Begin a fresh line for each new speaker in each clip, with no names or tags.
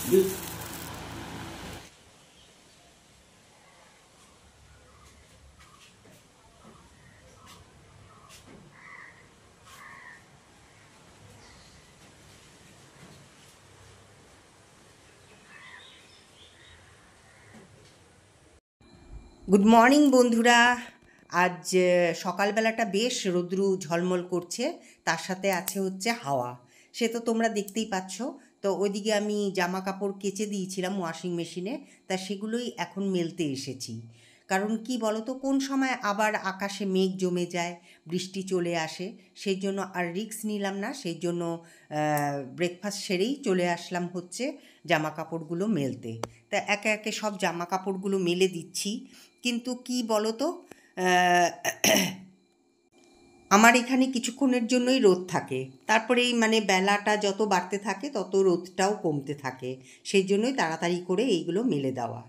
Good morning বন্ধুরা। আজ সকালবেলাটা বেশ রৌদ্রু ঝলমল করছে, তার সাথে আছে হচ্ছে হাওয়া, সে তো তোমরা দেখতেই পাচ্ছ। তো ওইদিকে আমি জামা কাপড় কেচে দিয়েছিলাম ওয়াশিং মেশিনে, তা সেগুলোই এখন মেলতে এসেছি। কারণ কি বলো তো, কোন সময় আবার আকাশে মেঘ জমে যায়, বৃষ্টি চলে আসে, সেই জন্য আর রিস্ক নিলাম না। সেই জন্য ব্রেকফাস্ট সেরেই চলে আসলাম হচ্ছে জামা কাপড়গুলো মেলতে। তা একে একে সব জামা কাপড়গুলো মেলে দিচ্ছি। কিন্তু কি বলো তো, আমার এখানে কিছুক্ষণের জন্যই রোদ থাকে, তারপরেই মানে বেলাটা যত বাড়তে থাকে তত রোদটাও কমতে থাকে, সেই জন্যই তাড়াতাড়ি করে এইগুলো মেলে দেওয়া।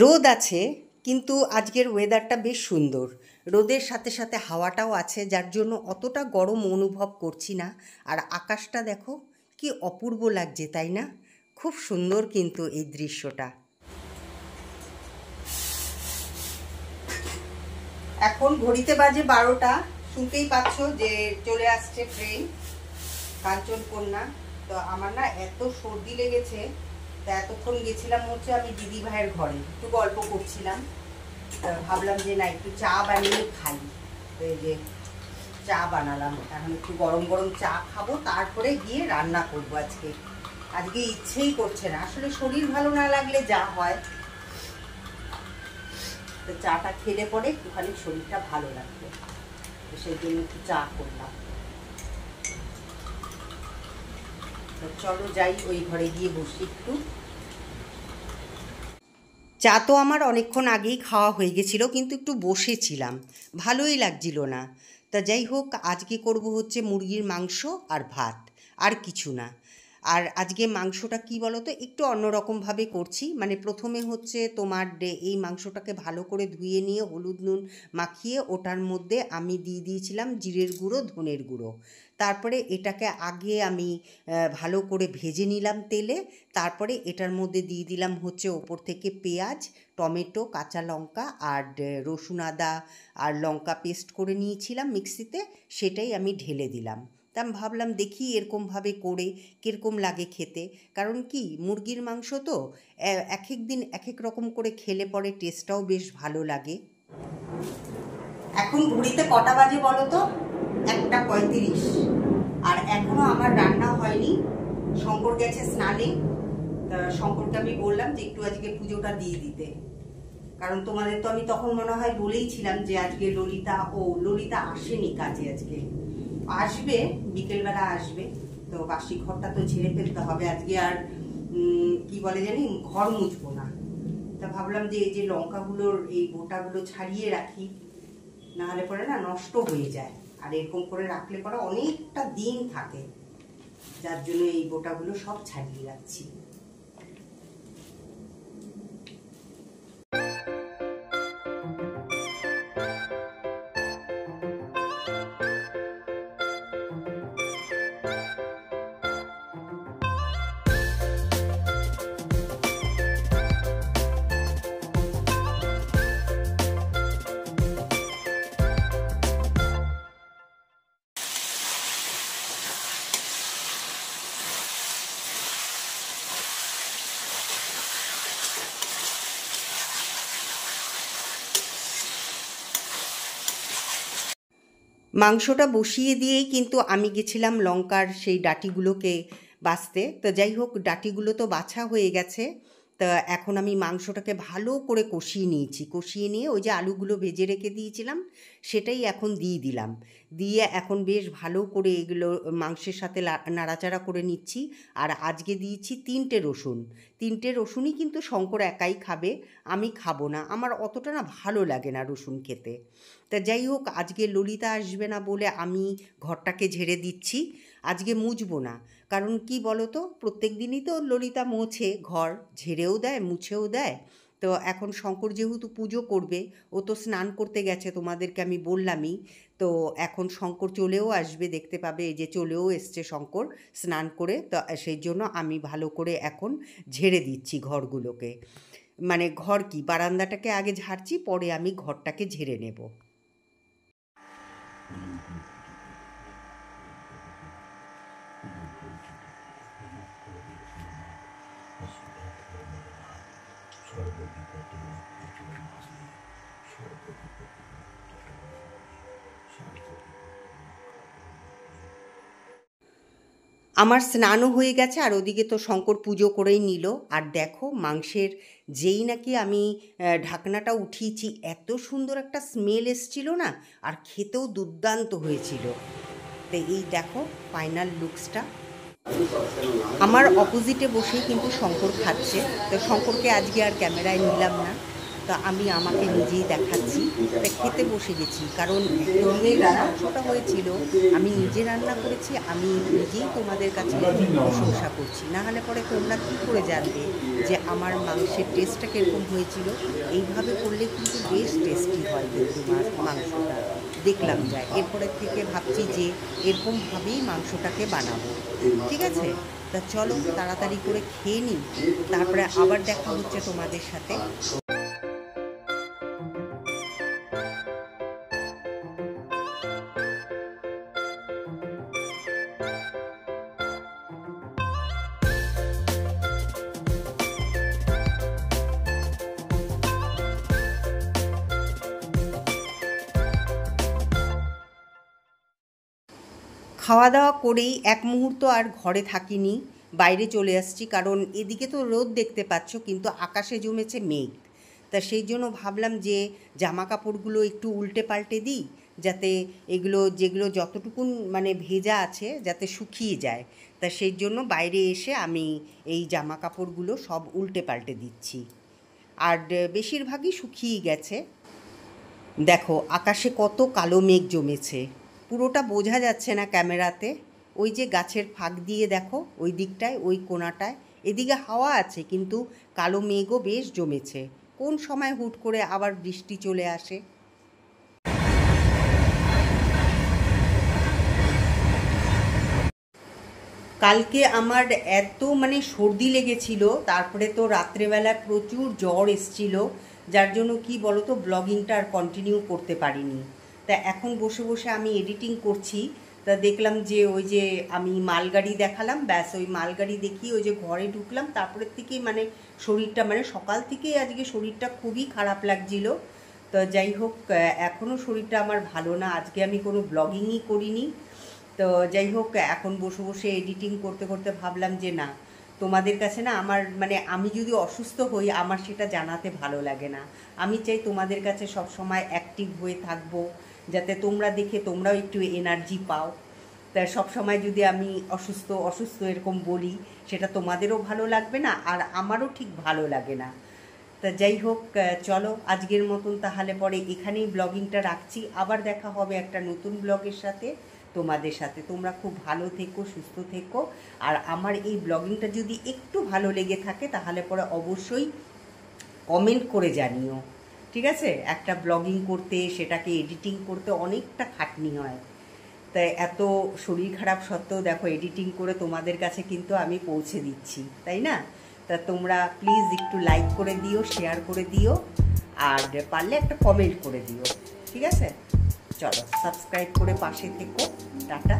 রোদ আছে, কিন্তু আজকের ওয়েদারটা বেশ সুন্দর। রোদের সাথে সাথে হাওয়াটাও আছে, যার জন্য অতটা গরম অনুভব করছি না। আর আকাশটা দেখো কি অপূর্ব লাগছে, তাই না? খুব সুন্দর কিন্তু এই দৃশ্যটা। এখন ঘড়িতে বাজে 12টা, শুনতেই পাচ্ছ যে চলে আসছে ট্রেন কাঞ্চনকন্যা। তো আমার না এত সর্দি লেগেছে, তা এতক্ষণ গেছিলাম হচ্ছে আমি দিদি ভাইয়ের ঘরে, একটু গল্প করছিলাম। ভাবলাম যে না একটু চা বানিয়ে খাই, তো এই যে চা বানালাম। এখন একটু গরম গরম চা খাবো, তারপরে গিয়ে রান্না করবো। আজকে ইচ্ছেই করছে না, আসলে শরীর ভালো না লাগলে যা হয়। তো চাটা খেলে পরে একটুখানি শরীরটা ভালো লাগবে, তো সেই জন্য একটু চা করলাম। তো চলো যাই, ওই ঘরে গিয়ে বসি একটু। চা তো আমার অনেকক্ষণ আগেই খাওয়া হয়ে গেছিলো, কিন্তু একটু বসেছিলাম, ভালোই লাগছিল না। তা যাই হোক, আজকে করব হচ্ছে মুরগির মাংস আর ভাত, আর কিছু না। আর আজকে মাংসটা কি বলো তো, একটু অন্যরকমভাবে করছি। মানে প্রথমে হচ্ছে তোমার এই মাংসটাকে ভালো করে ধুয়ে নিয়ে হলুদ নুন মাখিয়ে ওটার মধ্যে আমি দিয়ে দিয়েছিলাম জিরের গুঁড়ো, ধনের গুঁড়ো। তারপরে এটাকে আগে আমি ভালো করে ভেজে নিলাম তেলে। তারপরে এটার মধ্যে দিয়ে দিলাম হচ্ছে ওপর থেকে পেঁয়াজ, টমেটো, কাঁচা লঙ্কা আর রসুন আদা আর লঙ্কা পেস্ট করে নিয়েছিলাম মিক্সিতে, সেটাই আমি ঢেলে দিলাম। তা আমি ভাবলাম দেখি এরকমভাবে করে কীরকম লাগে খেতে। কারণ কি, মুরগির মাংস তো এক এক দিন এক এক রকম করে খেলে পরে টেস্টটাও বেশ ভালো লাগে। এখন ঘড়িতে কটা বাজে বলো তো? 1:35। আর এখনও আমার রান্না হয়নি। শঙ্কর গেছে স্নানে। তা শঙ্করকে আমি বললাম যে একটু আজকে পুজোটা দিয়ে দিতে, কারণ তোমাদের তো আমি তখন মনে হয় বলেইছিলাম যে আজকে ললিতা আসেনি কাজে, আজকে আসবে, বিকেলবেলা আসবে। তো বাসি ঘরটা তো ঝেড়ে ফেলতে হবে আজকে। আর কি বলে জানি, ঘর মুছবো না। তা ভাবলাম যে এই যে লঙ্কাগুলোর এই বোটাগুলো ছাড়িয়ে রাখি, না হলে পরে না নষ্ট হয়ে যায়। আর এরকম করে রাখলে পরে অনেকটা দিন থাকে, যার জন্য এই বোটাগুলো সব ছাড়িয়ে রাখছি। মাংসটা বসিয়ে দিয়েই কিন্তু আমি গেছিলাম লঙ্কার সেই ডাঁটিগুলোকে বাছতে। তো যাই হোক, ডাঁটিগুলো তো বাছা হয়ে গেছে। তা এখন আমি মাংসটাকে ভালো করে কষিয়ে নিয়েছি, কষিয়ে নিয়ে ওই যে আলুগুলো ভেজে রেখে দিয়েছিলাম সেটাই এখন দিয়ে দিলাম, দিয়ে এখন বেশ ভালো করে এগুলো মাংসের সাথে নাড়াচাড়া করে নিচ্ছি। আর আজকে দিয়েছি 3টে রসুন, 3টে রসুনই কিন্তু শঙ্কর একাই খাবে, আমি খাবো না, আমার অতটা না ভালো লাগে না রসুন খেতে। তা যাই হোক, আজকে ললিতা আসবে না বলে আমি ঘরটাকে ঝেড়ে দিচ্ছি, আজকে মুছবো না। কারণ কি বলো তো, প্রত্যেক দিনই তো ললিতা মোছে, ঘর ঝেড়েও দেয় মুছেও দেয়। তো এখন শঙ্কর যেহেতু পুজো করবে, ও তো স্নান করতে গেছে, তোমাদেরকে আমি বললামই। তো এখন শঙ্কর চলেও আসবে, দেখতে পাবে, এই যে চলেও এসছে শঙ্কর স্নান করে। তো সেই জন্য আমি ভালো করে এখন ঝেড়ে দিচ্ছি ঘরগুলোকে, মানে ঘর কি বারান্দাটাকে আগে ঝাড়ছি, পরে আমি ঘরটাকে ঝেড়ে নেব। আমার স্নানও হয়ে গেছে, আর ওদিকে তো শঙ্কর পুজো করেই নিল। আর দেখো মাংসের যেই নাকি আমি ঢাকনাটা উঠিয়েছি, এত সুন্দর একটা স্মেল এসছিল না, আর খেতেও দুর্দান্ত হয়েছিল। তো এই দেখো ফাইনাল লুকসটা। আমার অপোজিটে বসেই কিন্তু শঙ্কর খাচ্ছে, তো শঙ্করকে আজকে আর ক্যামেরায় নিলাম না, তো আমি আমাকে নিজেই দেখাচ্ছি। তা খেতে বসে গেছি, কারণ মুরগির মাংসটা হয়েছিল, আমি নিজে রান্না করেছি, আমি নিজেই তোমাদের কাছে প্রশংসা করছি, না হলে পরে তোমরা কী করে জানবে যে আমার মাংসের টেস্টটা কীরকম হয়েছিল। এইভাবে করলে কিন্তু বেশ টেস্টি হয় কিন্তু মাংসটা, দেখলাম যায়। এরপরের থেকে ভাবছি যে এরকমভাবেই মাংসটাকে বানাবো, ঠিক আছে? তা চলো তাড়াতাড়ি করে খেয়ে নিই, তারপরে আবার দেখা হচ্ছে তোমাদের সাথে। খাওয়া দাওয়া করেই এক মুহূর্ত আর ঘরে থাকিনি, বাইরে চলে আসছি, কারণ এদিকে তো রোদ দেখতে পাচ্ছ, কিন্তু আকাশে জমেছে মেঘ। তা সেই জন্য ভাবলাম যে জামা কাপড়গুলো একটু উল্টে পাল্টে দিই, যাতে এগুলো যেগুলো যতটুকুন মানে ভেজা আছে যাতে শুকিয়ে যায়। তা সেই জন্য বাইরে এসে আমি এই জামা কাপড়গুলো সব উল্টে পাল্টে দিচ্ছি, আর বেশিরভাগই শুকিয়ে গেছে। দেখো আকাশে কত কালো মেঘ জমেছে, পুরোটা বোঝা যাচ্ছে না ক্যামেরাতে। ওই যে গাছের ফাঁক দিয়ে দেখো ওই দিকটায়, ওই কোণাটায়, এদিকে হাওয়া আছে, কিন্তু কালো মেঘও বেশ জমেছে। কোন সময় হুট করে আবার বৃষ্টি চলে আসে। কালকে আমার এত মানে সর্দি লেগেছিল, তারপরে তো রাত্রেবেলা প্রচুর জ্বর এসছিল, যার জন্য কি বলো তো ব্লগিংটা আর কন্টিনিউ করতে পারিনি। তা এখন বসে বসে আমি এডিটিং করছি, তা দেখলাম যে ওই যে আমি মালগাড়ি দেখালাম, ব্যাস ওই মালগাড়ি দেখিয়ে ওই যে ঘরে ঢুকলাম, তারপরের থেকেই মানে শরীরটা, মানে সকাল থেকেই আজকে শরীরটা খুবই খারাপ লাগছিল। তো যাই হোক, এখনও শরীরটা আমার ভালো না, আজকে আমি কোনো ব্লগিংই করিনি। তো যাই হোক, এখন বসে বসে এডিটিং করতে করতে ভাবলাম যে না, তোমাদের কাছে না আমার মানে আমি যদি অসুস্থ হই আমার সেটা জানাতে ভালো লাগে না। আমি চাই তোমাদের কাছে সব সময় অ্যাক্টিভ হয়ে থাকবো, যাতে তোমরা দেখে তোমরাও একটু এনার্জি পাও। তা সব সময় যদি আমি অসুস্থ অসুস্থ এরকম বলি, সেটা তোমাদেরও ভালো লাগবে না, আর আমারও ঠিক ভালো লাগে না। তা যাই হোক, চলো আজকের মতন তাহলে পরে এখানেই ব্লগিংটা রাখছি, আবার দেখা হবে একটা নতুন ব্লগের সাথে তোমাদের সাথে। তোমরা খুব ভালো থেকো, সুস্থ থেকো, আর আমার এই ব্লগিংটা যদি একটু ভালো লেগে থাকে তাহলে পরে অবশ্যই কমেন্ট করে জানিও, ঠিক আছে? একটা ব্লগিং করতে, সেটাকে এডিটিং করতে অনেকটা খাটনি হয়, তাই এত শরীর খারাপ সত্ত্বেও দেখো এডিটিং করে তোমাদের কাছে কিন্তু আমি পৌঁছে দিচ্ছি, তাই না? তা তোমরা প্লিজ একটু লাইক করে দিও, শেয়ার করে দিও, আর পারলে একটা কমেন্ট করে দিও, ঠিক আছে? চলো সাবস্ক্রাইব করে পাশে থেকো, টাটা।